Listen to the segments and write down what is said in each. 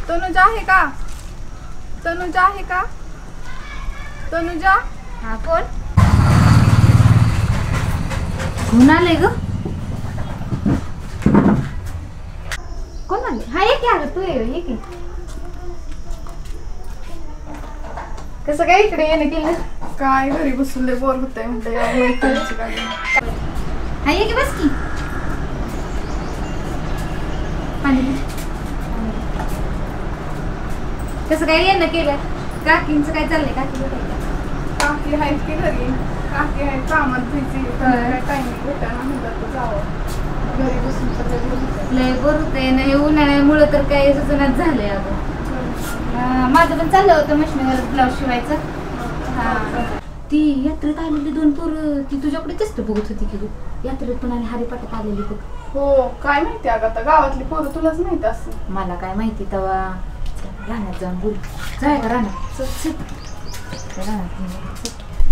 तनुजा आहे का? तनुजा आहे का? तनुजा? हा कोण? कोण आले ग? कोण आले? हा ये की अगं तू ये की. कसं काय इकडे येणं केलं? काय घरी बसले बोर होतंय म्हटलं. हा ये की बस की. पाणी कसं काय येणं केलं? काकींचं काय चाललंय? काकी आहेत की घरी? काकी आहेत कामात बिझी. काय टायमिंग भेटायला म्हणतात जावं घरी बसून लय बोर होतंय ना हे उन्हाळ्यामुळं तर काय सुचनाच झालंय अगं. माझं पण चाललं होतं मशीनवर ब्लाऊज शिवायचं. ती यात्रेत आलेली 2 पोरं ती तुझ्याकडे जास्त बघत होती की यात्रेत पण आणि हरिपाठात आलेली बघ. हो काय माहिती अगं आता गावातली पोरं तुलाच माहिती असं. मला काय माहिती तेव्हा रानात जाऊन बोल जाय का रानात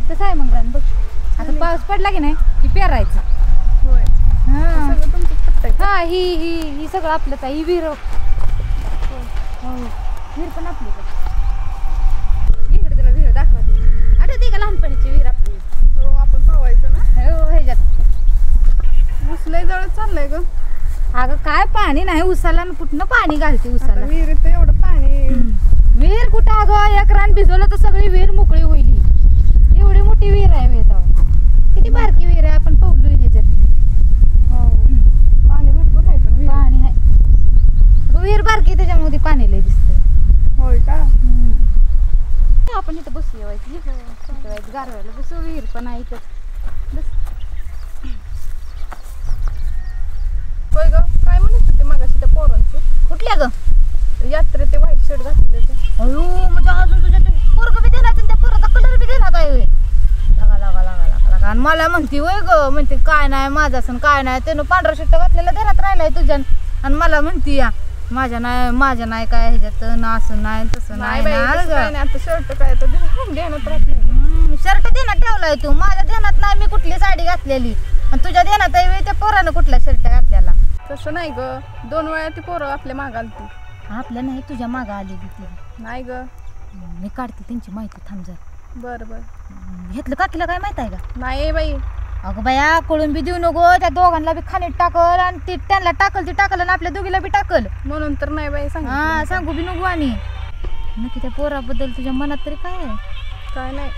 कसं आहे मग रान बघ आता पाऊस पडला की नाही की पेरायचं. होय हा सगळं तुमचं पटतंय. हा ही सगळं आपलंच आहे. ही विहीर विहीर पण आपली इकडे तुला विहीर दाखवते. आठवते का लहानपणीची विहीर आपली? हो आपण पवायचं ना. हो ह्याच्यात उचलय जवळ चाललंय ग. अगं काय पाणी नाही उसाला कुठनं पाणी घालते उसाला? विहिरीत एवढं पाणी. विहीर कुठं अगं एक रान भिजवलं तर सगळी विहीर मोकळी होईल. एवढी मोठी विहीर आहे किती बारकी विहीर आहे आपण पावलो ह्याच्यात. हो पाणी भरपूर आहे पण पाणी आहे विहीर बारकी त्याच्यामध्ये पाणी लय दिसतंय. होय का? आपण इथं बसू येवायची गारवायला बसू. विहीर पण आहे इथं बस. होय ग काय म्हणत होते मगाशी त्या पोरांचे? कुठल्या ग? यात्रेत ते व्हाईट शर्ट घातलेले ते. अयो म्हणजे अजून तुझ्या पोरग बी देणार त्या पोराचा कलर बी देणार आहे. लागा आणि मला म्हणती होय ग म्हणते काय नाही माझा सण काय नाही त्यानं पांढरा शर्ट घातलेला देण्यात राहिलाय तुझ्या आणि मला म्हणती या माझ्या नाही काय ह्याच्यात ना असं नाही तसं नाही. आता शर्ट काय तर देण्यात राहत नाही. शर्ट देण्यात ठेवलाय तू माझ्या देण्यात नाही. मी कुठली साडी घातलेली आणि तुझ्या देण्यात आहे त्या पोरानं कुठला शर्ट घातलेला? तसं नाही ग 2 वेळा ती पोरं आपल्या माग आलती. आपल्या नाही तुझ्या मागं आलेली ती. नाही ग मी काढते त्यांची माहिती थांब जर. बरं बरं घेतलं काकीला काय माहित आहे का? नाही बाई. अगं बाया कळून बी देऊ नको. त्या दोघांना बी खाणीत टाकल आणि ती त्यांना टाकल ती टाकल आणि आपल्या दोघीला बी टाकल म्हणून तर नाही बाई हा सांगू बी नको. आणि नक्की त्या पोराबद्दल तुझ्या मनात तरी काय आहे? काय नाही.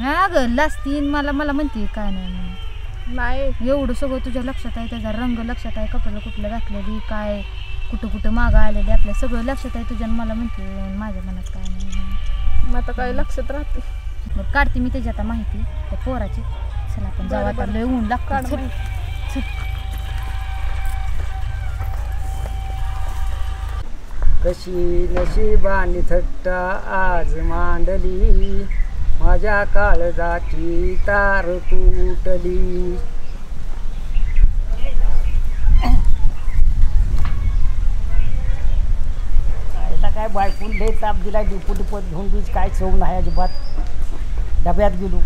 हा ग लाजतीन मला म्हणते काय नाही म्हणून. नाही एवढं सगळं तुझ्या लक्षात आहे. त्याचा रंग लक्षात आहे. कपडे कुठलं घातलेली काय कुठं मागं आलेली आपल्या सगळं लक्षात आहे तुझ्या. मला म्हणते माझ्या मनात काय नाही. मग आता काय लक्षात राहते. बरं काढते मी त्याची आता माहिती त्या पोराची. चला आपण जाऊ आता लय ऊन लागतं. कशी नशिबानी थट्टा आज मांडली माझ्या काळजाची तार तुटली. काय बायकून लय ताप दिला. डिपट घेऊन बीज काय चव नाही अजिबात. डब्यात गेलो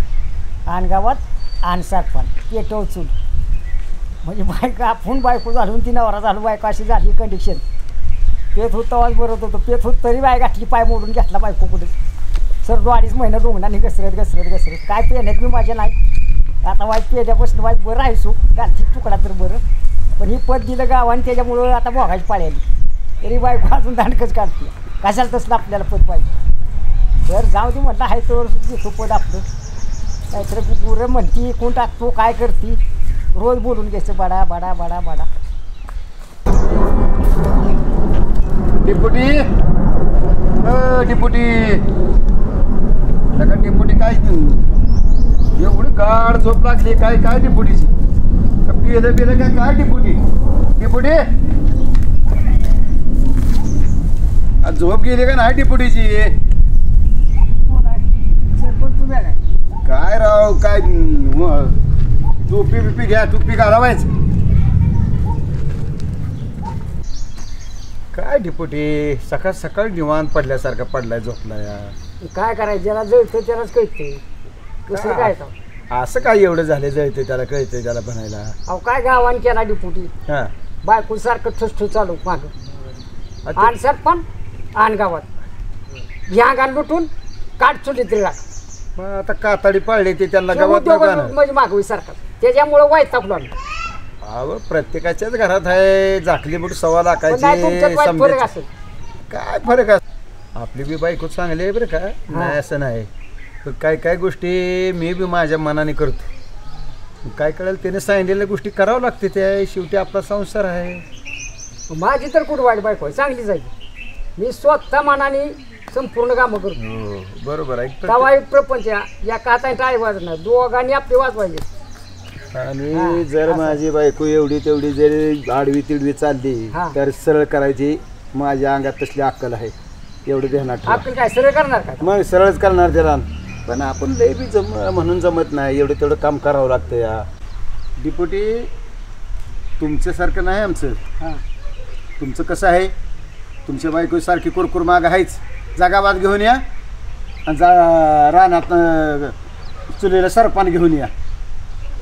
आण गावात आण सातपान पेटव चूल म्हणजे बायका आपण बायको घालून ती नवरा झालो बायको अशी झाली कंडिशन. पेत होत आवाज बरत होतो पेत होत तरी बाय घातली पाय मोडून घेतला बायको पुढे. सर 2-2.5 महिना डोंगणाने घसरत काय पेण्यात मी माझ्या नाही. आता वाईट पेण्यापासून वाईट बरं आहे सो घालती तुकडा तर बरं पण ही पद दिलं गावाने त्याच्यामुळं आता भोगायची पाळी आली. तरी बायको अजून दांडकच काढते. कशाला तसलं आपल्याला पद पाहिजे. तर जाऊ दे म्हटलं आहे तर घेतो पद आपलं. नाहीतर गुरं म्हणती कोण टाकतो काय करती रोज बोलून घ्यायचं बडा बडा बडा बडा. डिपुटी डिपुटी काय तू एवढी गाढ झोप लागली काय काय डिपुटीची गेलं बिलं काय काय डिपुटी डिपुटी आज झोप गेली का नाही डिपुटीची सरपंच तुझ्या काय राव काय टोपी बिपी घ्या टोपी घालावायच काय डिपुटी सकाळ सकाळ निवांत पडल्यासारखा पडलाय झोपला या काय करायचं ज्याला जळतं त्यालाच कळते दुसरं काय का असं काय एवढं झाले जळते त्याला कळते त्याला बनायला अहो काय गावान केला डिपुटी हा बायको सारखं ठुसठू चालू माग आता- आण सरपण आण गावात घ्या गाण लुटून काट चुलीत राख मग आता कातडी पाळली ते त्यांना गावात नका ना म्हणजे मागवी सारखं त्याच्यामुळं वैतागलो आम्ही अहो प्रत्येकाच्याच घरात आहे झाकली बुट सव्वा पण नाही तुमच्यात वाईट लाखाची फरक असेल काय फरक आपली बी बायको चांगली आहे बरं का नाही असं नाही पण काय काय गोष्टी मी बी माझ्या मनाने करतो काय कळेल त्याने सांगितलेल्या गोष्टी करावं लागते त्या शेवटी आपला संसार आहे माझी तर कुठं वाईट बायको आहे चांगली जाईल मी स्वतः मनाने संपूर्ण कामं करतो हो बरोबर आहे तवा एक प्रपंच या काचा टाळी वाजणार दोघांनी आपली वाजवायचे आणि जर माझी बायको एवढी तेवढी जरी आडवी तिडवी चालली हा. तर सरळ करायची माझ्या अंगात तसली अक्कल आहे एवढं ध्यानात ठेवा. आपण काय सरळ करणार का मग सरळच करणार त्याला पण आपण लय बी म्हणून जमत नाही एवढं तेवढं काम करावं लागतं या डिपुटी तुमच्यासारखं नाही आमचं हां तुमचं कसं आहे तुमच्या बायको सारखी कुरकुर माग आहेच जागाबाद घेऊन या आणि रानात चुलीला सरपान घेऊन या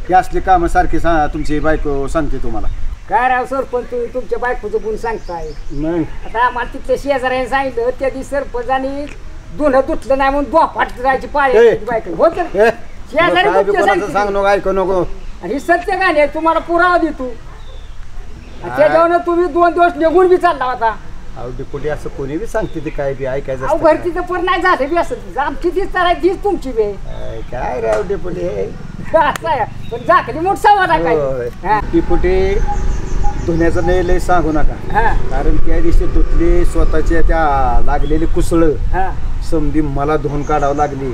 ही असली कामं सारखी तुमची बायको सांगते तुम्हाला काय राव सरपंच तुम्ही तुमच्या बायकोचं गुण सांगताय मग आता आम्हाला तिथल्या शेजाऱ्याने सांगितलं त्या दिवशी सरपंचानी धुणं धुतलं नाही म्हणून दोफाट जायची ए. पाय बायको होत हे, शेजारी काय बी तुमच्या कोणाचं सांगते. सांग नको ऐकू नको आणि ही सत्य गाणी आहे तुम्हाला पुरावा देतो त्याच्यावर तुम्ही 2 दिवस निघून बी चालला होता अहो डिपुटी असं कोणी बी सांगते ते काय बी ऐकायचं अहो असतं घरची तर पण नाही झालं बी असं आमची तीच तर आहे तीच तुमची बे काय. काय राव डिपुटी असं आहे पण झाकली मोठ सवाल आहे होय. काय हा. डिपुटी धुण्याचं नाही लय सांगू नका हा कारण त्या दिवशी धुतली स्वतःच्या त्या लागलेली कुसळ हा समधी मला धुवून काढावं लागली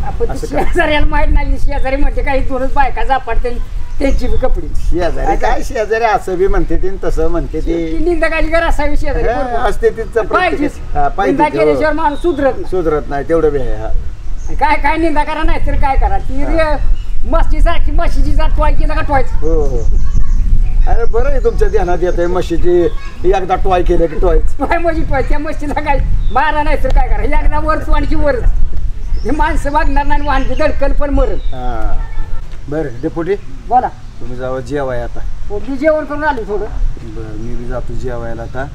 आपण असं काय? शेजाऱ्याला माहित नाही शेजारी म्हणते काही 2च बायका जापाडते त्यांची बी कपडे शेजारी काय शेजारी असं बी म्हणते ते आणि तसं म्हणते ते ती निंदकाची घर असावी शेजारी हा, बरोबर. असते तिचं पाहिजेच. प्रत्येक निंदा पाहिजे केल्याशिवाय माणूस सुधरत नाही सुधरत नाही तेवढं बी आहे हा. काय काय निंदा करा नाही तर काय करा ती मस्ती सारखी म्हशीची जात टोवायची ना का टोवायचं हो हो अरे बरं आहे तुमच्या ध्यानात येत आहे म्हशीची एकदा टॉय केलं की टॉयच टोय म्हशी टोय त्या म्हशीला काय मारा नाही तर काय करा एकदा वरच वाणची वरच हे माणसं बघणार नाही वाहनची धडकल पण मरत हा बरं डेपुटी बोला तुम्ही जावं जेवाय आता हो मी जेवण करून आलो थोडं बरं मी बी जातो जेवायला आता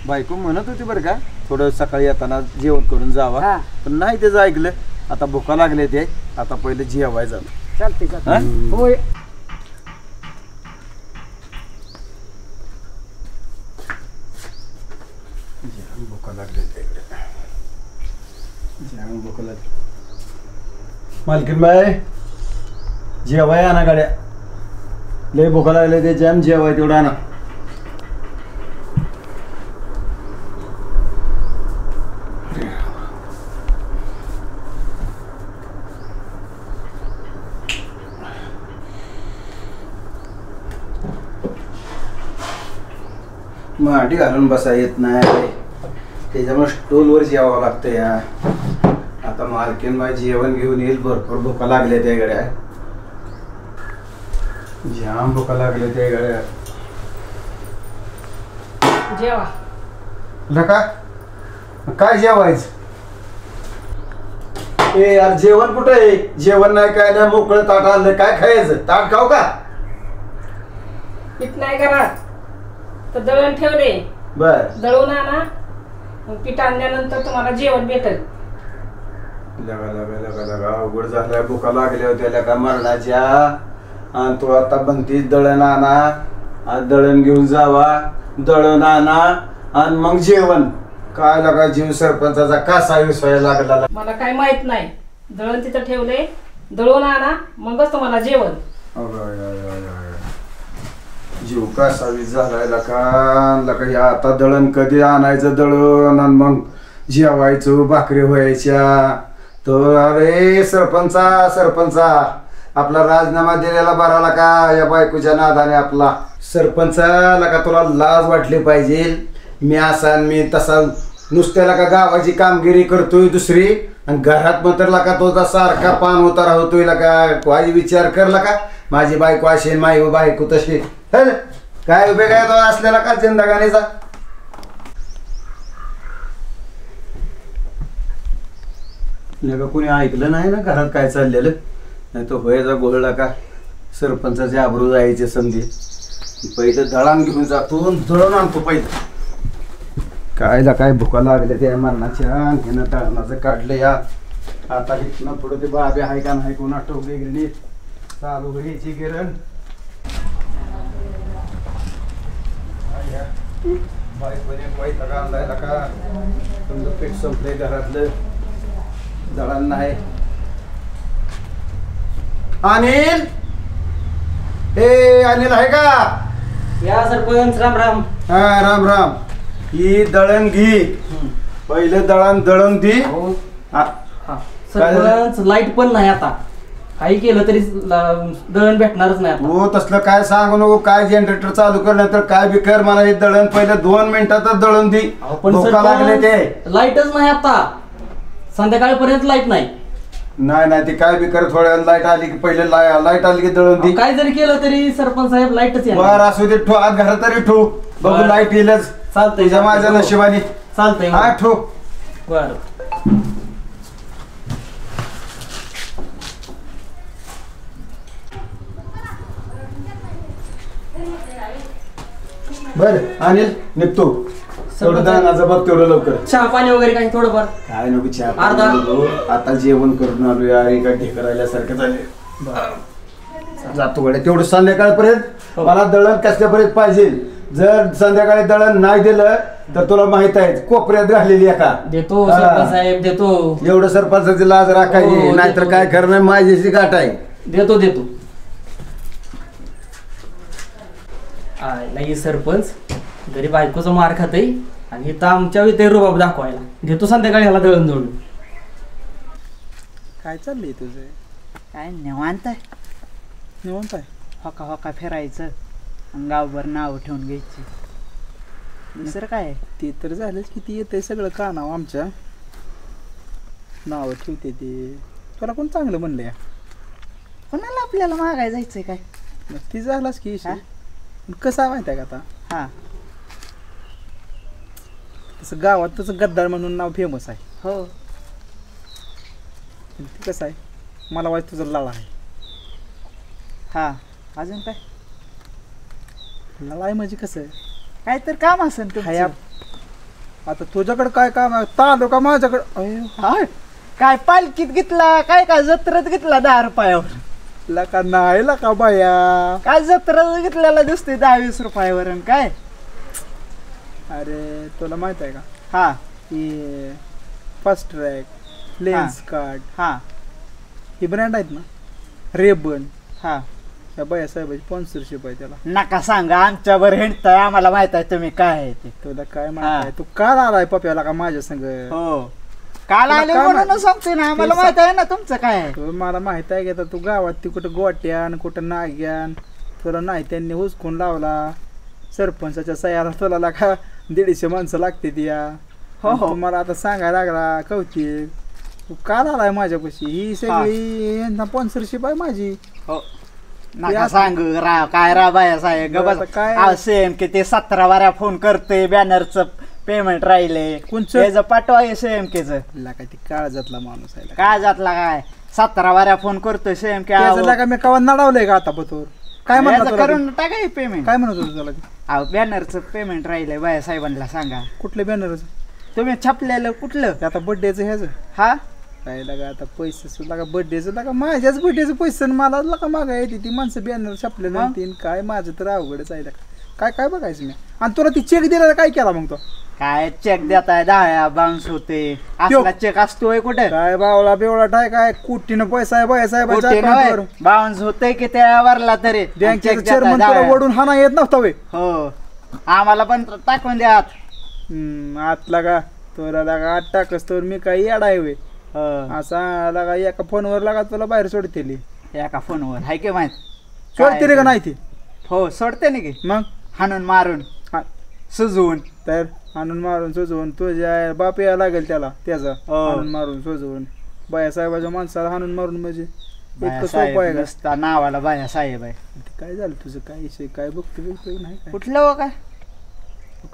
बायको म्हणत होती बरं का थोडं सकाळी येताना जेवण करून जावा हा. पण नाही त्याचं ऐकलं आता भुका लागले ते आता पहिले जेवाय जातो चालते हा? चालते होय भुका लागले ते भुका लागली मालकीन बाय जेवाय आणा गाड्या लय भुका लागले ते जॅम जेवाय तेवढं आणा मांडी घालून बसा येत नाही त्याच्यामुळे स्टोलवर जेवावं लागतं या आता मालकीन बाई जेवण घेऊन येईल भरपूर भुका लागल्या त्या गड्या जाम भुका लागल्या त्या गड्या जेवा लका काय जेवायचं ए यार जेवण कुठं आहे जेवण नाही काय नाही मोकळं ताट आणलं काय खायचं ताट खाऊ का पीठ नाही करा तर दळण ठेवले बर दळून आणा मग पीठ आणल्यानंतर तुम्हाला जेवण भेटेल लगा लगा लगा लगा अवघड झाल्या भुका लागल्या होत्या लगा मरणाच्या आणि तू आता बनतीस दळण आणा आणि दळण घेऊन जावा दळण आणा आणि मग जेवण काय लगा जीव सरपंचाचा कसा विसवायला लागला मला काय माहित नाही दळण तिथं ठेवले दळून आणा मगच तुम्हाला जेवण जीव कसा वीस झालाय लका हे आता दळण कधी आणायचं दळण आणि मग जेवायचं भाकरी व्हायच्या तर अरे सरपंचा आपला राजीनामा दिलेला बराला का या बायकोच्या नादाने आपला सरपंचाला का तुला लाज वाटली पाहिजे. मी असा मी तसा नुसत्याला का गावाची कामगिरी करतोय दुसरी आणि घरात म्हणतला का तो सारखा पान होता राहतोय का काही विचार करला का माझी बायको असेल माई बायको तशी काय उभे काय तो असलेला का जिंदगानीचा. कोणी ऐकलं नाही ना घरात काय चाललेलं नाही तो व्हायचा गोळला का सरपंचाचे आबरू जायचे समजे. पहिलं दळण घेऊन जातो दळण आणतो पहिलं कायला काय भुका लागल्या त्या मरणाच्या घेणं तळणाचं काढलं या. आता इथनं पुढं ते बाबे आहे का नाही कोणा टोकली गिरणी चालू घ्यायची गिरण बायकोने आणलायला का समजा पीठ संपलंय घरातलं दळण नाही. अनिल हे अनिल आहे का? या सरपंच राम राम. हा राम राम. ही दळण घे पहिलं दळण दे. सरपंच लाईट पण नाही आता काही केलं तरी दळण भेटणारच नाही आता. हो तसलं काय सांगू नको काय जनरेटर चालू कर नाही तर काय बी कर मला हे दळण पहिलं 2 मिनिटातच दळण दे. भुका लागले ते लाईटच नाही आता संध्याकाळपर्यंत लाईट नाही. नाही ते काय बी कर थोड्या लाईट आली की पहिले लाईट आली की दळण दे. काय जरी केलं तरी सरपंच साहेब लाईटच बरं असू दे ठो आज घरात तरी ठो बघू लाईट येईलच. चालतंय तुझ्या माझ्या नशिबाने चालतंय. हा ठो. बर बर अनिल निघतो तेवढं दळणाचं बघ तेवढं लवकर. चहा पाणी वगैरे काही थोडंफार काय नको चहा अर्धा. पाणी नको. आता जेवण करून आलो यार एका ढेकर आल्यासारखं झाले. जातो गड्या तेवढं संध्याकाळपर्यंत मला दळण कसल्यापर्यंत पाहिजे. जर संध्याकाळी दळण नाही दिलं तर तुला माहित आहे कोपऱ्यात घालेली एका देतो सरपंच साहेब देतो. एवढं सरपंचाची लाज राखायची हो, नाहीतर देतो. काय खरं नाही माझ्याशी गाठ आहे. देतो नाही सरपंच घरी बायकोचा मार खातय आणि इथं आमच्या इथे रुबाब दाखवायला देतो संध्याकाळी ह्याला दळण जोडून. काय चाललंय तुझं? काय निवांत आहे. निवांत आहे. होका होका फिरायचं आणि गावभर नाव ठेवून घ्यायची. दुसरं काय आहे? ते तर झालंच किती येतंय सगळं का नाव आमच्या नाव ठेवते ते. तुला कोण चांगलं म्हणलं या? कोणाला आपल्याला मागाय जायचंय काय? ती झालाच की हा? कसं आहे माहिती आहे का आता हा तसं गावात तसं गद्दार म्हणून नाव फेमस आहे. हो पण ते कसं आहे मला वाटतं तुझं लाळा आहे. हा अजून काय? लाळा आहे म्हणजे कसं आहे काय तर काम असेल हाया तुमचं. आता तुझ्याकडे काय काम आहे तालो का माझ्याकडे अयो हा काय पालखीत घेतला काय काय जत्रेत घेतला 10 रुपयावर. लका नाही लका बाया. काय जत्रेत घेतलेला दिसतोय 10-20 रुपयावर आणि काय. अरे तुला माहित आहे का हा की फास्ट ट्रॅक लेन्स कार्ड हा ही ब्रँड आहेत ना रेबन हा त्या बाया साहेबाची स्पॉन्सरशिप आहे त्याला. नका सांगा आमच्यावर हिंडताय आम्हाला माहित आहे तुम्ही काय आहे ते. तुला काय हा. माहित आहे तू काल आलाय पप्याला का माझ्या संग? हो काल तुला आले काय म्हणून माहिती? सांगतोय ना आम्हाला माहित आहे ना तुमचं काय आहे. तू मला माहित आहे की आता तू गावात ती कुठं गोट्यान कुठं नाग्यान तुला नाही त्यांनी हुसकून लावला सरपंचाच्या सह्याला तुला का 150 माणसं लागते ती या. हो, हो. तुम्हाला आता सांगायला लागला कौतिक तू काल आलाय माझ्यापाशी ही सगळी स्पॉन्सरशिप आहे माझी. हो नका सांगू राव काय राव बाया साहेब बरं, आता काय? सेम की ते 17 वाऱ्या फोन करते बॅनरचं पेमेंट राहिले कोणचं? त्याचं पाठवा सेम केच काय ती काळजातला माणूस आहे काय जातला काय 17 वाऱ्या फोन करतोय सेम के त्याचं का मी कवा नडावलंय का आता बतोर काय म्हणत तुला करून टाका पेमेंट. काय म्हणत होतं तुला ते? अहो बॅनरचं पेमेंट राहिलंय बाया साहेबांना सांगा. कुठले बॅनर तुम्ही छापलेलं कुठलं आता बर्थडेचं ह्याचं हा काय लागा आता पैसे सुद्धा का बर्थडेचं लागा माझ्याच बर्थडेचं पैसे मला लागा मागा येते ती माणसं बॅनर छापले मग? तीन काय माझं तर अवघडच आहे लागा. काय काय बघायचं मी आणि तुला ती चेक दिला काय केला मग तो काय चेक देताय 10 बाउन्स होते असला चेक असतोय कुठे काय बावळा बेवळा ठाय काय कोटीनं पैसा आहे बाया साहेबांच्या बाउन्स होते की त्या वरला तरी बँकेचं check चेअरमन देताय तुला 10. वडून हाना येत नव्हता वे हो आम्हाला पण टाकून द्या आत. आत लागा तुला लागा आत टाकस तर मी काही येडा आहे वे हो. असा लागा एका फोनवर लागा तुला बाहेर सोडतेली एका फोनवर हाय की माहित सोडते रे का नाही ती हो सोडते ना की मग हाणून मारून हा. सुजवून तर आणून मारून सोजवून तुझ्या बाप यायला लागेल त्याला त्याचा हो. आणून मारून सोजवून बायासाहेबाच्या माणसाला हाणून मारून म्हणजे इतकं बायासाहेब सोपं आहे का नुसता नावाला बायासाहेब आहे ते काय झालं तुझं काय विषय काय बघतो नाही काय कुठलं हो काय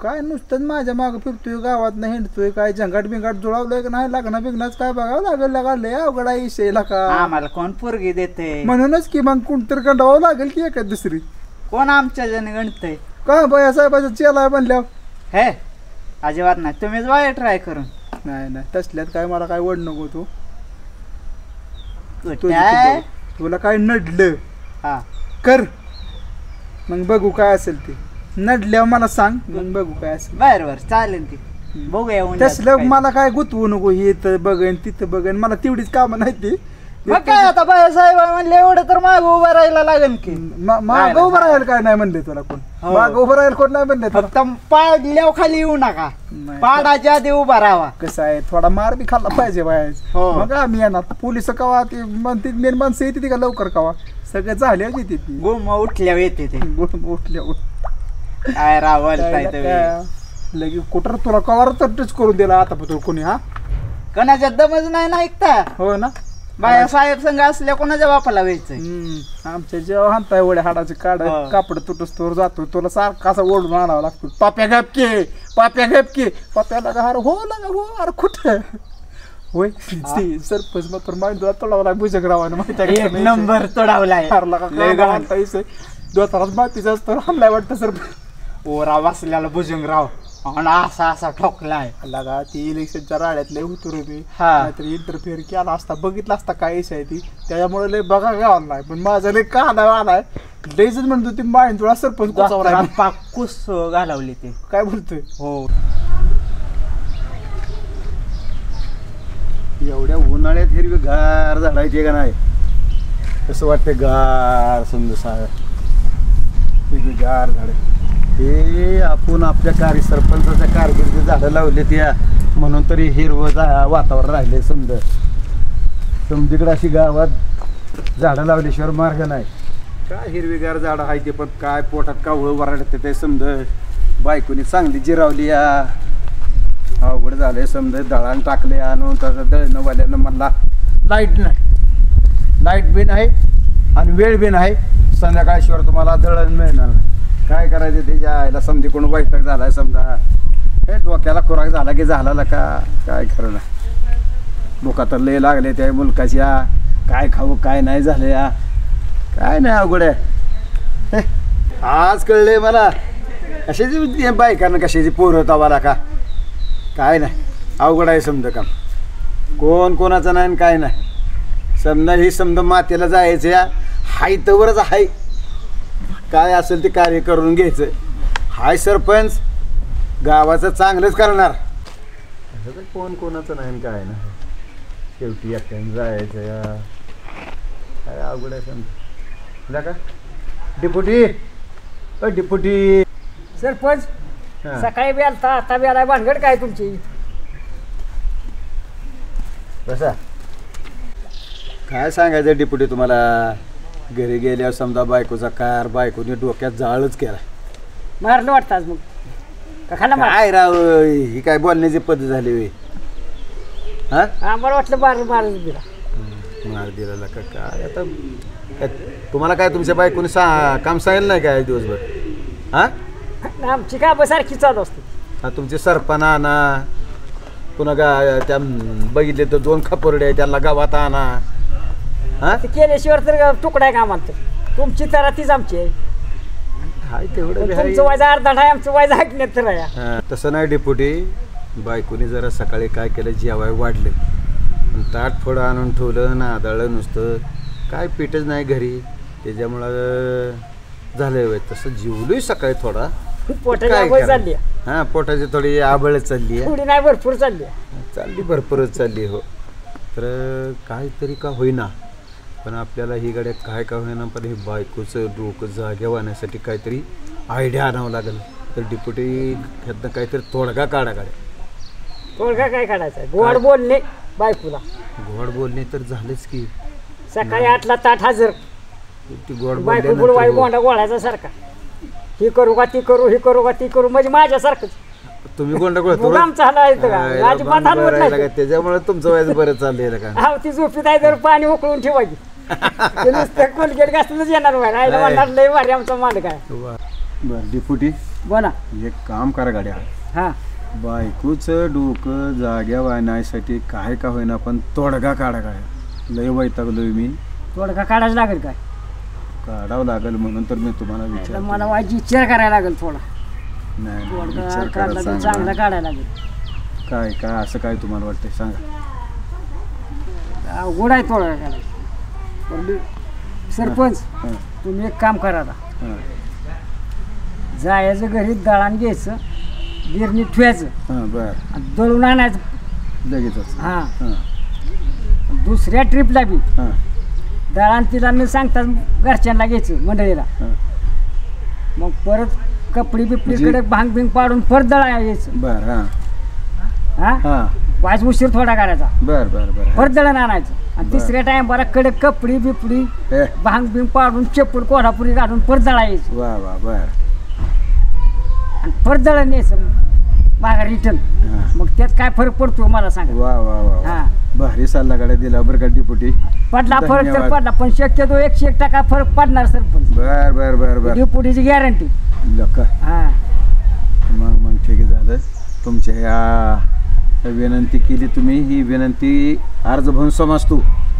काय नुसतंच माझ्या मागं फिरतोय गावात नाही हिंडतोय काय झंगाट बिंगाट जुळावलंय का नाही लग्न बिग्नाच काय बघावं लागेल लय अवघड आहे विषयला का आम्हाला कोण पोरगी देते म्हणूनच की मग कोणतरी कंडावं लागेल की एखाद दुसरी कोण आमच्या जण गणतय का बायासाहेबाचा चेला आहे म्हणल्यावर हे अजिबात नाही तुम्हीच बाहेर ट्राय करून नाही तसल्यात काय मला काय वड नको तू काय तुला काय नडलं हा कर मग बघू काय असेल ते नडल्यावर मला सांग मग बघू काय असेल बर चालेल की बघूया उद्या तसलं काय. मला काय गुतवू नको हे तर बघेन तिथं बघेन मला तेवढीच कामं नाही ती मग काय आता बायासाहेब आहे म्हणले एवढं तर माग उभं राहायला लागेल की माग उभं राहायला काय नाही म्हणले तुला कोण हो. माग उभं राहायला कोण नाही म्हणले तुला फक्त पाडल्यावर खाली येऊ नका नाही. पाडाच्या आधी उभा राहावा कसं आहे थोडा मार बी खाल्ला पाहिजे बाहेर हो. मग आम्ही येणार पोलिस कवा ते म्हणते मेन माणसं येते ती का लवकर कवा सगळं झाल्या येते ती गुम उठल्यावर येते ते उठल्या काय रावलताय तुम्ही लगे कुठं तुला कवर तर टच करून दिला आता तुला कोणी हा कोणाच्या दमच नाही ना ऐकता हो ना बायासाहेब संघ असल्या कोणाच्या बापाला व्हायचंय आमच्या जेव्हा हाणताय एवढ्या हाडाचे हो. कापड तुटस तोर जातो तुला सारखा असा ओढून आणावा लागतो पाप्या गपके पाप्याला का हो लागा हो अरे कुठं होय सरपंच मात्र माहिती तुला तोडावा भुजक रावानं माहिती एक नंबर तोडावलाय लय घाण. दोतारात मातीचा असतो हमलाय वाटतं सरपंच ओरा बसल्याला भुजंगराव आणि असा ठोकलाय लागा ती इलेक्शनच्या राड्यात लय होतो रे मी हा. नाहीतर इंटरफेअर केला असता बघितला असता काय विषय आहे ती त्याच्यामुळे लय बघा गावाला नाही पण माझा लय का आलाय लयच म्हणतो ती माहिती तुला सरपंच कोचावला आहे. पाकुस घालवली ते काय बोलतोय हो एवढ्या उन्हाळ्यात हिरवी गार झाडायची का नाही कसं वाटतं गार समजा हिरवी गार झाड हे आपण आपल्या सरपंचाच्या कारकिर्दीत झाडं लावले त्या म्हणून तरी हिरवं वातावरण राहिले समजा समजीकडे अशी गावात झाडं लावल्याशिवाय मार्ग नाही काय हिरवीगार झाडं आहे ते पण काय पोटात कावळं वराडते ते समजा बायकोनी चांगली जिरावली या अवघड झालंय समजा दळण टाकले आणून तसं दळणवाल्यानं म्हणला लाईट बी नाही आणि वेळ बी नाही संध्याकाळशिवाय तुम्हाला दळण मिळणार नाही काय करायचं त्याच्या आईला समधी कोण वैताग झालाय समजा हे डोक्याला खुराक झाला की झाला का काय खरं नाही भुका तर लय लागले त्या मुलकाच्या काय खाऊ काय नाही झालं या काय नाही अवघड आहे आज कळले मला कशाची बायकांना कशाची पोरं तवाला का काय नाही अवघड आहे समजा काम कोण कोणाचं नाही काय नाही समजा ही समजा मातेला जायचं या हाय तवरच हाय काय असेल ते कार्य करून घ्यायचं हाय सरपंच गावाचं चांगलंच करणार असं तर कोण कोणाचं नाही काय नाही शेवटी एकट्यानं जायचं या काय अवघड आहे समजा का डिपुटी सरपंच हां. सकाळी बी आलता आता बी आलाय भानगड काय तुमची बसा काय सांगायचं डिपुटी तुम्हाला घरी गेल्यावर समजा बायकोचा कार बायकोने डोक्यात जाळच केला मारलं वाटतं आज मग का खाला मार काय राव ही काय बोलण्याची पद्धत झाली वे हा आम्हाला वाटलं मार दिला मार दिलेला का काय आता तुम्हाला काय तुमच्या बायकोने काम सांगितलं नाही काय दिवसभर हा आमची कामं सारखी चालू असते हा तुमचे सरपणा आणा पुन्हा त्या बघितले तर 2 खपोरडे आहे त्यांना गावात आणा हा ते केल्याशिवाय तर तुकडा आहे कामाला तर तुमची तर तीच आमची आहे हाय तेवढं बी हाय. तुमचं वायजा अर्धा आहे आमचं वायजा ऐकण्यात तर आहे हा, तसं नाही डेपुटी बायकोने जरा सकाळी काय केलं जेवाय वाढले ताट फोडं आणून ठेवलं ना आदळलं नुसतं काय पीठच नाही घरी त्याच्यामुळं झालंय वय तसं जेवलोय सकाळी थोडा पोटाची काय आंघोळ करा? चालली हा पोटाची थोडी आबळच चालली आहे थोडी नाही भरपूर चालली चालली भरपूरच चालली हो तर काहीतरी का होईना पण आपल्याला ही गाड्या काय का होईना पण हे बायकोचं डोकं जाग्या वाहण्यासाठी काहीतरी आयडिया आणावं लागेल तर डिप्युटी ह्यातनं काहीतरी तोडगा काढा गाड्या थोडं काय काढायचं गोड बोलणे बायकोला गोड बोलणे तर झालेच की सकाळी 8ला ताट हजर ती गोड बायको बुडवाई गोंडा गोळायचा सारखा ही करू का ती करू ही करू का ती करू म्हणजे माझ्यासारखंच तुम्ही गोंडा गोळतो आमचा हला येतं का अजिबात हलवत नाही त्याच्यामुळे तुमचं वयच बरं चाललंय का हा ती झोपीत आहे तर पाणी उकळून ठेवायची ते नुसतं कोलगेट घासलंच येणार बाहेर आईला म्हणणार लय भारी आमचा मांड काय बरं डिपुटी बोला एक काम करा गाड्या हा बायकोचं डोकं जाग्या वाहण्यासाठी काय का होईना पण तोडगा काढा काय लय वैतागलोय मी थोडं काढायचं लागेल काय काढावं लागेल म्हणून तर मी तुम्हाला तर विचार मला वाईट विचार करायला लागेल थोडा नाही थोडं विचार काढला करा तर चांगला सांगा काढायला लागेल काय काय असं काय तुम्हाला वाटतंय सांगा अवघड आहे थोडं काढायला पण सरपंच हां तुम्ही एक काम करा आता हां जायचं घरी दळण घ्यायचं गिरणी ठेवायचं हां बरं आणि दळून आणायचं लगेचच हां हां दुसऱ्या ट्रिपला बी हां दळण तिला न सांगता घरच्यांना घ्यायचं मंडळीला हां मग परत कपडी बिपडीकडे म्हणजे- भांग बिंग पाडून परत दळा यायचं बरं हां हा हां वाज उशीर थोडा करायचा बरं बरं बरं परत दळण आणायचं आणि बरं. तिसऱ्या टाइम बरा कडक कपडी बिपडी हे भांग बिंग पाडून चप्पल कोल्हापुरी घालून परत दळा यायचं वा वा बरं आणि परत दळण यायचं मागा रिटर्न हां मग त्यात काय फरक पडतो मला सांगा वा वा वा वा. हा भारी सल्ला गाड्या दिला बरं का डिपुटी पडला फरक तर धन्यवाद. पडला पण शक्यतो 101% फरक पडणार सरपंच बर बर बर बर डिपुटीची गॅरंटी लका हा मग ठीक झालं तुमच्या ह्या विनंती केली तुम्ही ही विनंती अर्ज भरून समजतो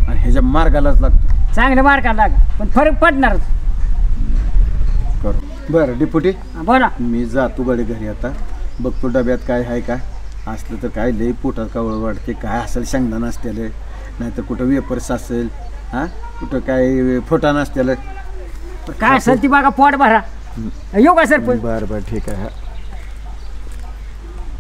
आणि ह्याच्या मार्गालाच लागतो चांगले मार्काला लागा पण फरक पडणारच करू बरं डिपुटी बोला मी जातो गडे घरी आता बघतो डब्यात काय आहे का असलं तर काय लई पोटात कावळ वाटते काय असेल शेंगदाणा असतेल नाहीतर कुठं वेपर्स असेल हां कुठं काय फोटा नसतेल काय असेल ती बघा पोट भरा येऊ का सरपंच बरं बरं ठीक आहे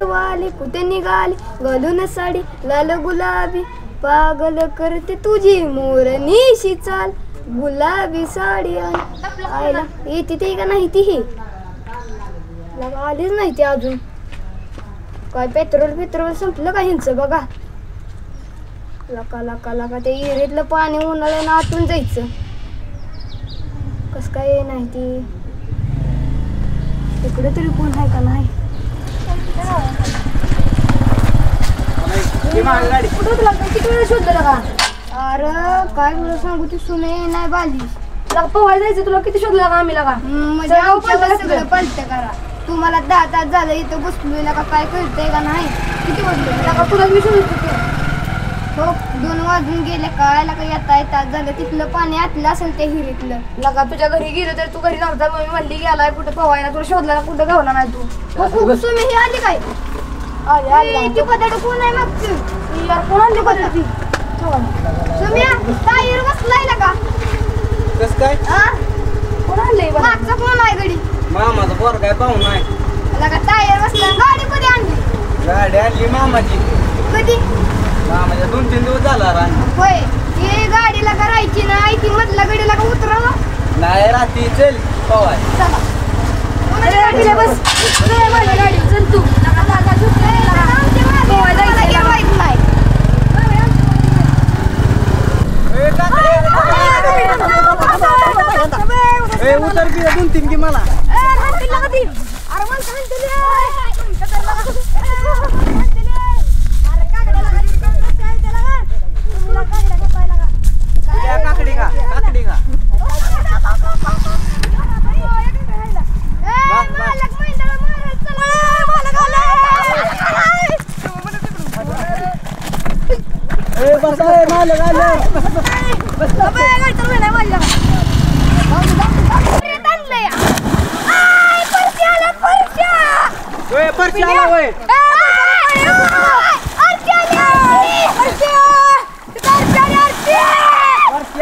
वाली कुठे निघाली घालून साडी लाल गुलाबी पागल करते तुझी मोरनीशी चाल गुलाबी साडी आईला येते ते का नाही ती ही आलीच नाही ती अजून काय पेट्रोल संपलं का ह्यांचं बघा लका लका लका ते इरेतलं पाणी उन्हाळ्यानं आतून जायचं कस काय नाही ती तिकडे तरी कोण आहे का नाही किती वेळ शोधलं का अरे काय तुला सांगू ती सुने नाही बाली पोहायला जायचं तुला किती शोधलं का आम्ही लागा म्हणजे सगळं पलट करा तुम्हाला 10 तास झालं इथं बसलोय का काय कळतंय का नाही किती वाजलं तुला मी शोधत हो 2 वाजून गेले काय लका येता तास झालं तिथलं पाणी आतलं असेल त्या हिरीतलं लगा तुझ्या घरी गेलो तर तू घरी नव्हता मग मी म्हणली गेलाय कुठं पोहायला तुला शोधला कुठं गावला नाही तू सुमी ही आली काय ती पदार्थ कोण आहे मागची यार कोण आणली बदल ती सुम्या टायर बसलाय का कस काय कोण आणलंय मागचा कोण आहे गडी मामाचा पोर काय पाहून नाही लगा टायर बसला गाडी कधी आणली गाडी आणली मामाची कधी मामाच्या 2-3 दिवस झाला रान होय हे गाडीला करायची नाही ती मधल्या गाडीला का उतरावं नाही रात्री चल पवाय चला अरे गाडीला बस चल माझ्या गाडी चल तू पोहायला जायचं माहित नाही उतर की 2-3 की मला काकडी का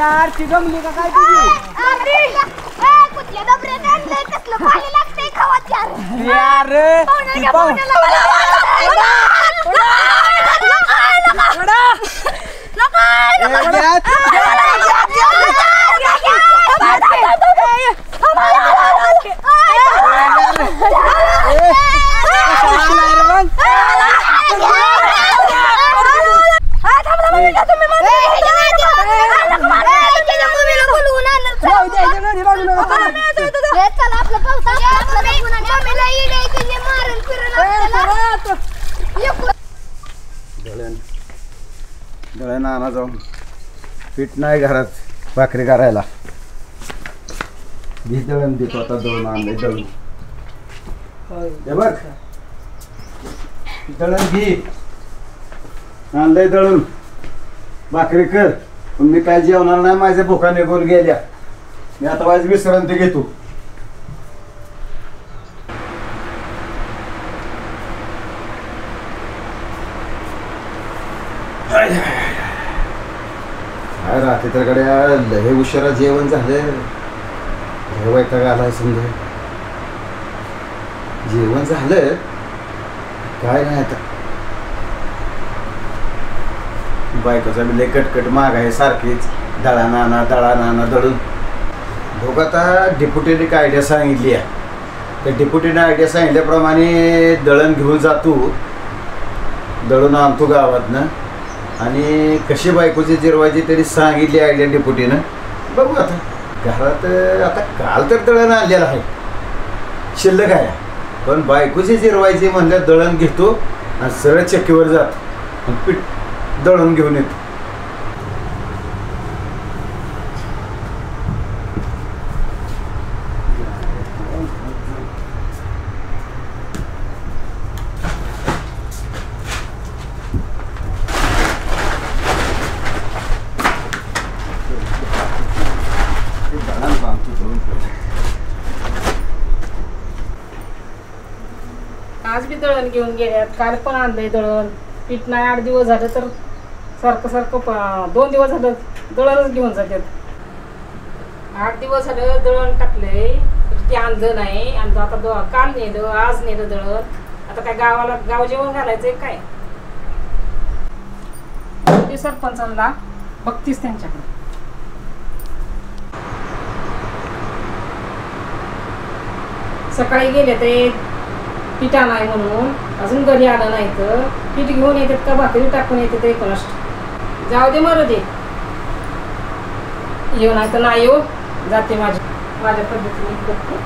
आरती जमली का काय तुझी यार तुम्ही ए चला आपलं पावता मम्मीला इडे तुझे मारून फिरून दळण आणा जाऊन पीठ नाही घरात भाकरी करायला घे दळण देतो आता दळून आणलंय दळून हे बघ दळण घे आणलंय दळून भाकरी कर पण मी काय जेवणार नाही माझ्या भुका निघून गेल्या मी आता माझी विश्रांती घेतो काय राहते तर गड्या लय उशिरा जेवण झालं लय वैताग आलाय समजा जेवण झालं काय नाही आता बायकोचा बी लय कटकट माग आहे सारखीच दळा नाना दळून बघ आता डेप्युटीने काय आयडिया सांगितली आहे त्या डेप्युटीने आयडिया सांगितल्याप्रमाणे दळण घेऊन जातो दळून आणतो गावातनं आणि कशी बायकोची जिरवायची तरी सांगितली आयडिया डेप्युटीनं बघू आता घरात आता काल तर दळण आणलेलं आहे शिल्लक आहे पण बायकोची जिरवायची म्हणल्या दळण घेतो आणि सरळ चक्कीवर जातो पीठ दळून घेऊन येतो आज बी दळण घेऊन गेल्यात काल पण आणलंय दळण पीठ नाही 8 दिवस झालं तर सारखं 2 दिवस झालं दळणच घेऊन जातात 8 दिवस झालं दळण टाकलंय ते आणलं नाही आणि आता काल नेलं आज नेलं दळण आता काय गाव जेवण घालायचंय काय ते सरपंचांना बघतीस त्यांच्याकडे सकाळी गेले ते पिठा नाही म्हणून अजून घरी आलं नाही तर पीठ घेऊन येतात का भाकरी टाकून येते ते कष्ट जाऊ दे मरू दे येऊ नाही तर नाही येऊ जाते माझ्या पद्धतीने करते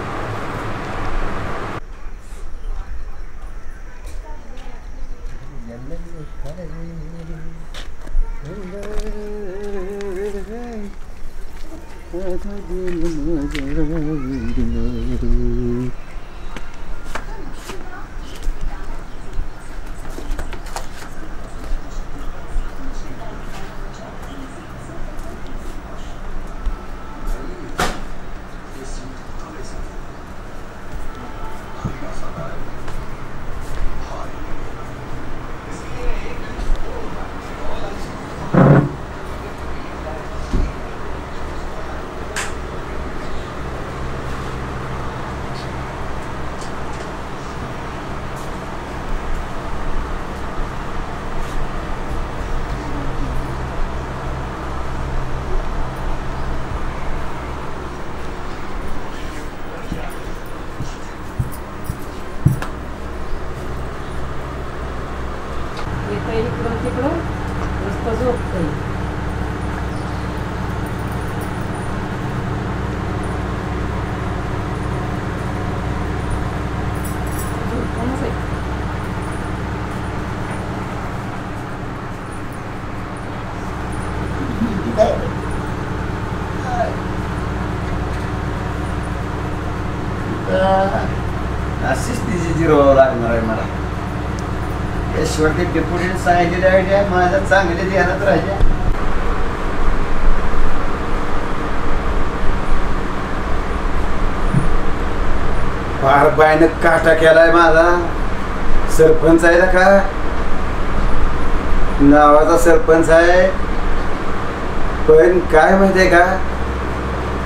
इकडून तिकडून नुसतं झोपतंय झोपूनच आहे अशीच तिची जिरवावं लागणार आहे मला त्याशिवाय ते डेप्युटीने सांगितलेली आयडिया माझ्या चांगल्या ध्यानात राहिल्या फार बायनं काटा केलाय माझा सरपंच आहे ना का नावाचा सरपंच आहे पण काय माहितीये का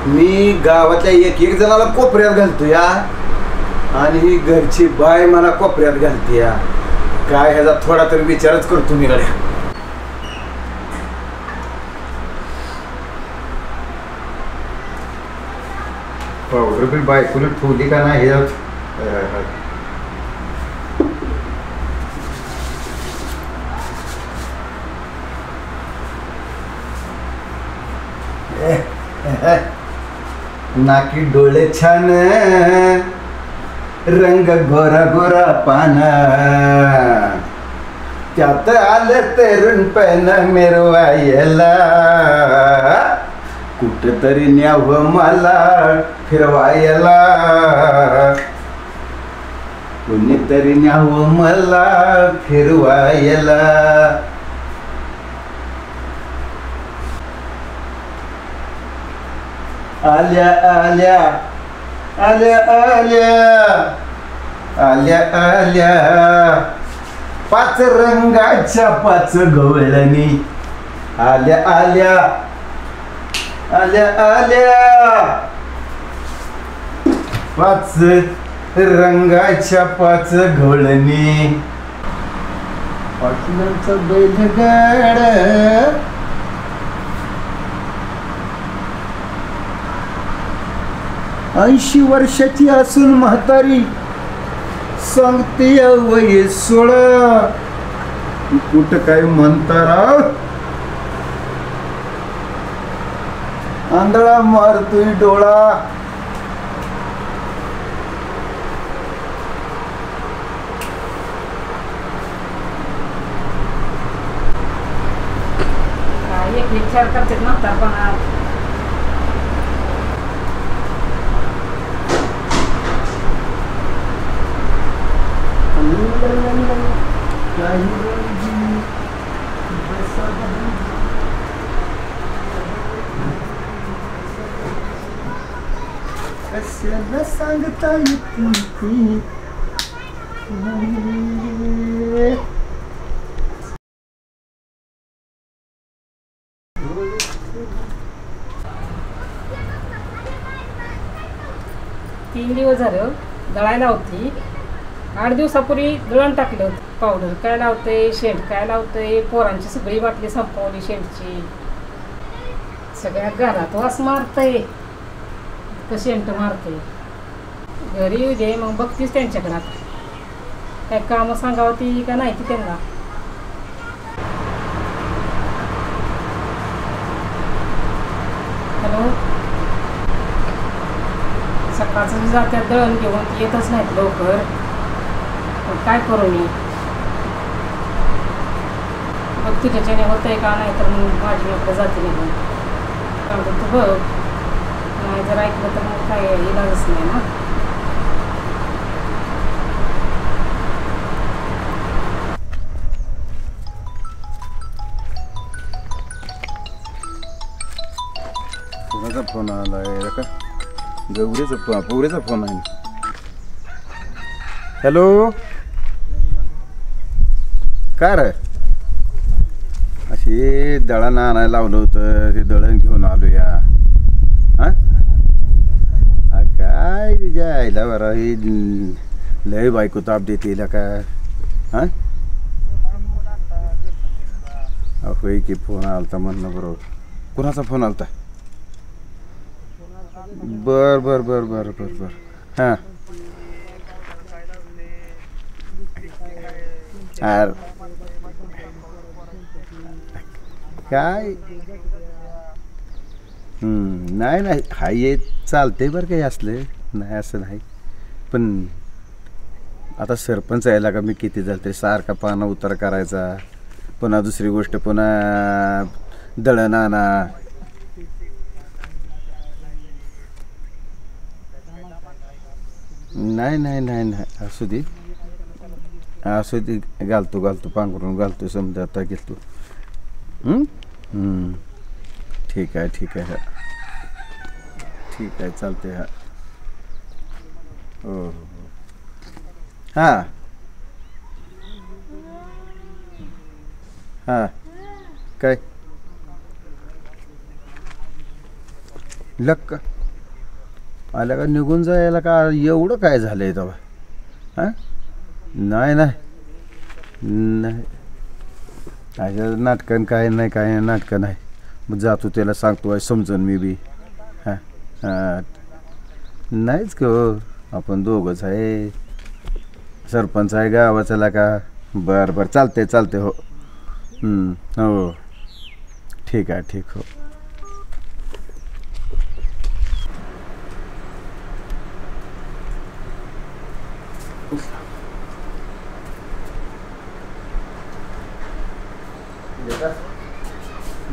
मी गावातल्या एक जणाला कोपऱ्यात घालतो या आणि ही घरची बाय मला कोपऱ्यात घालते या काय ह्याचा थोडा तरी विचारच करतो मी गड्या पावडर बिल बायकोने ठेवली का नाही नाकी डोळे छान रंग गोरा गोरा पाना त्यात आलं तरुणपण मिरवायला कुठतरी न्यावं मला फिरवायला कुणीतरी न्यावं मला फिरवायला आल्या आल्या आल्या आल्या आल्या आल्या पाच रंगाच्या पाच गवळणी आल्या आल्या आल्या आल्या पाच रंगाच्या पाच गवळणी पाटलांचं बैलगाड 80 वर्षाची असून म्हातारी सांगते वय 16 कुठं काय म्हणता आंधळा मारतोय डोळा एक विचार करते म्हातारपणा कशाला सांगता येते 3 दिवस झालं दळायला होती 8 दिवसापूर्वी दळण टाकलं होतं पावडर काय लावतंय शेंट काय लावतंय पोरांची सगळी बाटली संपवली शेंटची सगळ्या घरात वास मारतंय तर शेंट मारतंय घरी येऊ दे मग बघतीस त्यांच्याकडं काय कामं सांगावं ती का नाही ती त्यांना हॅलो सकाळचं जात्यात दळण घेऊन येतच नाहीत लवकर काय करू मी बघ तुझ्याच्याने होतंय का नाही तर मग माझी नोकरी जाते निघून कारण तू बघ नाही जर ऐकलं तर मग काय इलाजच नाही ना कोणाचा फोन आलाय का गौरीचा पोरीचा फोन आहे हॅलो काय रे अशी दळण आणायला लावलं होतं ते दळण घेऊन आलो या हां काय जायला बरं ही लय बायको ताप देते का हां होय की फोन आलता म्हणणं बरोबर कोणाचा फोन आलता बर बर बर बर बर बर हां यार काय नाही नाही हाय येत चालते बरं काही असले नाही असं नाही पण आता सरपंच यायला का मी किती झालं ते सारखा पाना उतार करायचा पुन्हा दुसरी गोष्ट पुन्हा दळण आणा नाही नाही नाही नाही असू दे घालतो पांघरून घालतो समजा आता घेतो ठीक आहे ठीक आहे चालते हा हो हां हां काय लक्क आल्या का निघून जायला का एवढं काय झालंय तेव्हा हां नाही नाही अशा नाटकं काय नाटकं नाही मग जातो त्याला सांगतो समजून मी बी हां हां नाहीच का हो आपण दोघंच आहे सरपंच आहे गावाचा का बरं बरं चालते हो हो ठीक आहे ठीक हो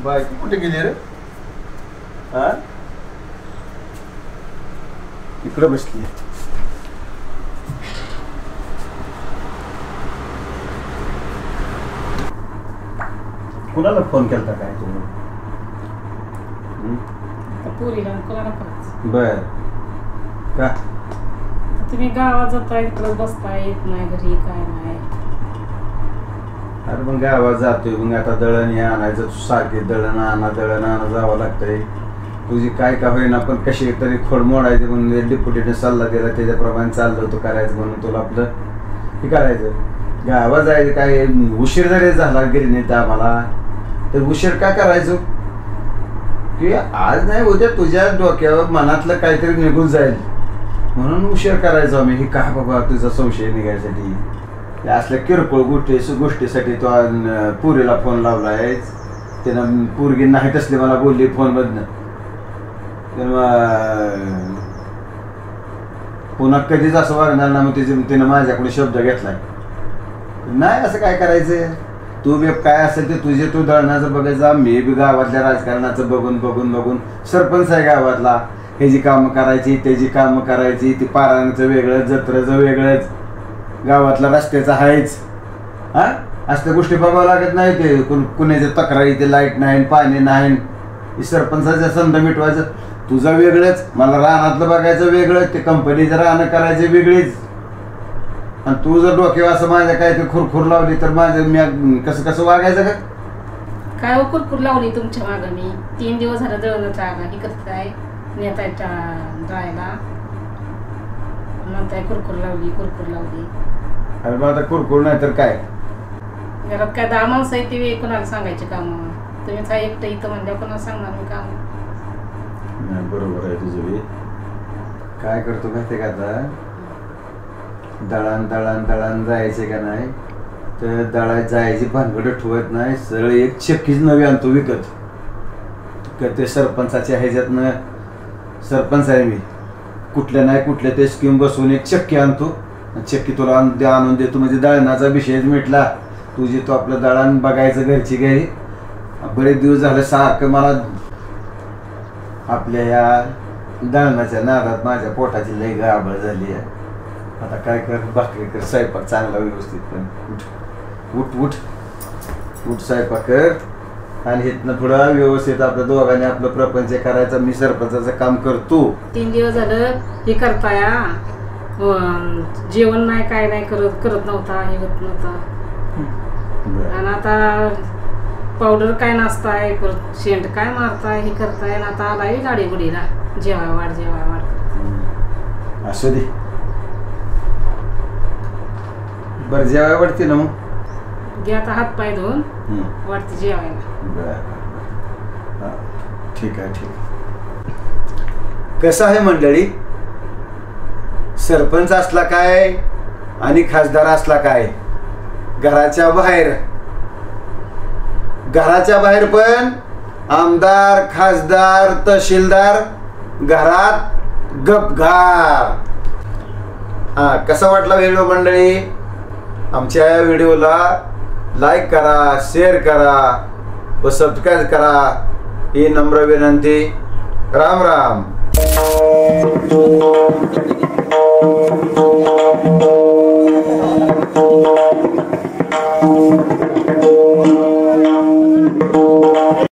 बायको कुठे गेली रे? हा इकडे बसली. कुणाला फोन केलता काय तुम्ही? पोरीला कोणाला करायचं? बर का? तुम्ही गावात जाताय तिकडे बसताय येत नाही घरी काय नाही. अरे मग गावात जातोय मग आता दळण हे आणायचं सारखे दळण आणा जावं लागतंय. तुझी काय का होईना पण कशी तरी खोड मोडायची म्हणून डेप्युटीने सल्ला दिला त्याच्याप्रमाणे चाललं होतं करायचं म्हणून तुला आपलं हे करायचं. गावात जायचं काय उशीर जरी झाला गिरणीत आम्हाला तर उशीर का करायचो की आज नाही उद्या तुझ्या डोक्यावर मनातलं काहीतरी निघून जाईल म्हणून उशीर करायचो आम्ही. ही का बाबा तुझा संशय निघायसाठी असल्या किरकोळ गोष्टीसाठी तो पुरीला फोन लावलाय. त्यानं पोरगी नाही तसली मला बोलली फोनमधनं. पुन्हा कधीच असं वागणार ना मग तिनं माझ्याकडून शब्द घेतलाय नाही असं काय करायचं. तू बी काय असेल ते तुझे तू दळणाचं बघायचं. मी बी गावातल्या राजकारणाचं बघून सरपंच आहे गावातला. ह्याची कामं करायची त्याची कामं करायची ती पारायणाचं वेगळंच जत्रेचं वेगळंच गावातला रस्त्याचं आहेच. हा असल्या गोष्टी बघावं लागत नाही. ते कुणाच्या तक्रारी ते लाईट नाही पाणी नाही सरपंचाच्या संध मिटवायचं तुझं वेगळंच मला रानातलं बघायचं वेगळंच ते कंपनीचं राहणं करायचं वेगळीच. आणि तू जर डोक्यावर असं माझ्या काय ते खुरखुर लावली तर माझं मी कसं वागायचं का? काय कुरकुर लावली तुमच्या मागं मी 3 दिवस झालं दळणाचा आगा हे करताय नेताय जायला म्हणताय कुरकुर लावली. अरे मग आता कुरकुर नाही तर काय घरात काय 10 माणसं आहे ते कोणाला सांगायचे काम. तुम्हीच आहे एकटं इथं म्हणल्यावर कोणाला सांगणार मी काम. नाही बरोबर आहे तुझं. काय करतो माहिती का आता दळण जायचे का नाही तर दळाय जायची भानगड ठेवत नाही. सरळ एक चक्कीच नवी आणतो विकत. ते सरपंचाच्या ह्याच्यातनं सरपंच आहे मी कुठल्या नाही कुठल्या ते स्कीम बसवून एक चक्की आणतो. चक्की तुला आणून देतो म्हणजे दळणाचा विषयच मिटला. तुझी तो आपलं दळण बघायचं घरची घरी. बरेच दिवस झाले सारखं मला आपल्या या दळणाच्या नादात माझ्या पोटाची लई गाबळ झाली आहे. आता काय कर भाकरी कर स्वयंपाक चांगला व्यवस्थित पण उठ स्वयंपाक कर आणि इथनं थोडं व्यवस्थित आपल्या दोघांनी आपलं प्रपंच करायचं. मी सरपंचाचं काम करतो. 3 दिवस झालं हे करताय जेवण नाही काय नाही करत नव्हता हे होत नव्हता. आणि आता पावडर काय नाचताय परत शेंट काय मारताय हे करताय आणि आता आलाय गाडी गुडीला जेवाय वाढ असू दे बरं जेवाय वाटते ना मग घे आता हात पाय धुवून वाटते जेवायला. ठीक आहे. कसं आहे मंडळी सरपंच असला काय आणि खासदार असला काय घराच्या बाहेर पण आमदार खासदार तहसीलदार घरात गपघार. कसा वाटला व्हिडिओ मंडळी? आमच्या या व्हिडिओला लाईक करा शेअर करा व सबस्क्राईब करा ही नम्र विनंती. राम राम.